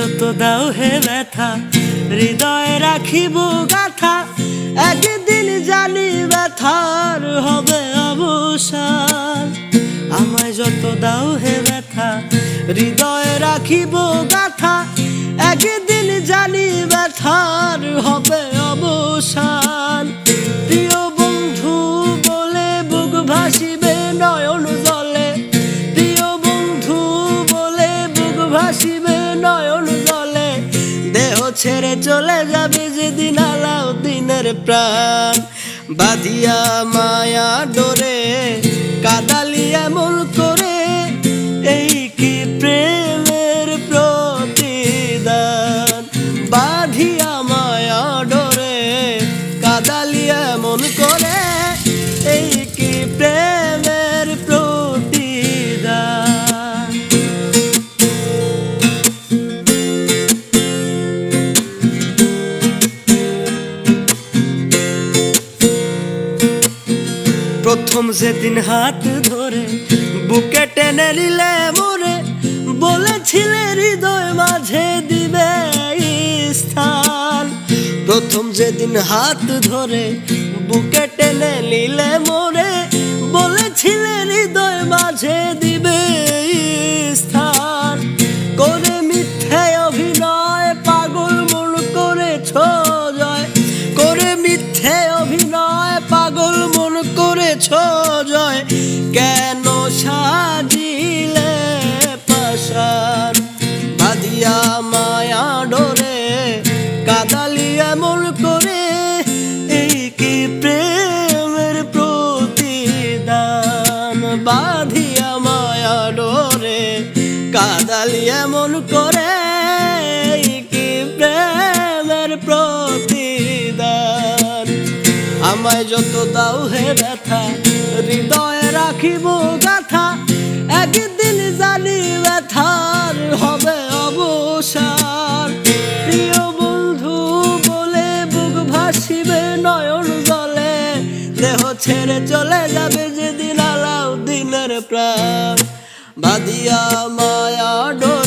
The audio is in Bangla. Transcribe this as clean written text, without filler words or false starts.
যত দাও হে ব্যথা হৃদয়ে রাখিব গাথা, একদিন জানি ব্যথার হবে অবসান। আমায় যত দাও হে ব্যথা হৃদয়ে রাখিব গাথা, একদিন জানি ব্যথার হবে অবসান। প্রিয় বন্ধু বলে বুক ভাসিবে নয়ন জলে, প্রিয় বন্ধু বলে বুক ভাসিবে নয়ন জলে, দেহ ছেড়ে চলে যাবে যেদিন আলাউদ্দিনের প্রাণ। বাঁধিয়া মায়া ডোরে কাদালি এমন করে, এই কি প্রেমের প্রতিদান। বাঁধিয়া মায়া ডোরে কাদালি এমন করে, এই কি প্রেমের প্রতিদান। প্রথম যেদিন হাত ধরে বুকে টেনে নিলে মোরে, বলেছিলে হৃদয় মাঝে দিবে স্থান। প্রথম যেদিন হাত ধরে বুকে টেনে নিলে মোরে, বলেছিলে হৃদয় মাঝে দিবে স্থান। করে মিথ্যে অভিনয় পাগল মন করেছ জয়, করে মিথ্যে অভিনয় পাগল মন করেছ জয়, কেন সাজিলে পাশান। বাঁধিয়া মায়া ডোরে কাদালি এমন করে, এই কি প্রেমের প্রতিদান। বাঁধিয়া মায়া ডোরে কাদালি এমন করে, এই কি প্রেমের প্রতিদান। আমায় যত দাও হে ব্যথা হৃদয়ে রাখিব গাথা, একদিন জানি ব্যথার হবে অবসান। প্রিয় বন্ধু বলে বুক ভাসিবে নয়ন জলে, দেহ ছেড়ে চলে যাবে যেদিন আলাউদ্দিনের প্রাণ। বাঁধিয়া মায়া ডোরে